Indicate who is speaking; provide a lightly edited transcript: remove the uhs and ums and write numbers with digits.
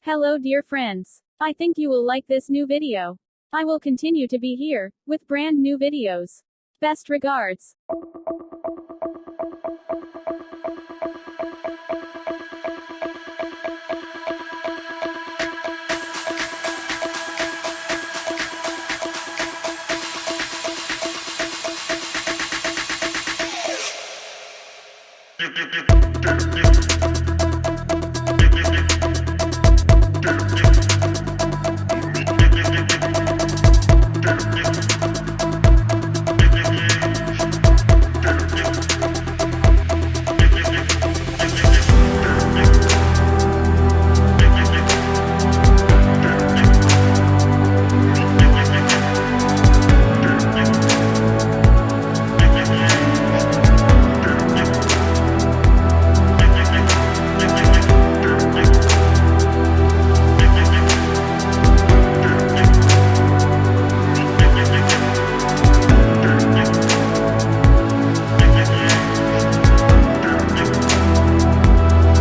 Speaker 1: Hello dear friends. I think you will like this new video. I will continue to be here, with brand new videos. Best regards.
Speaker 2: You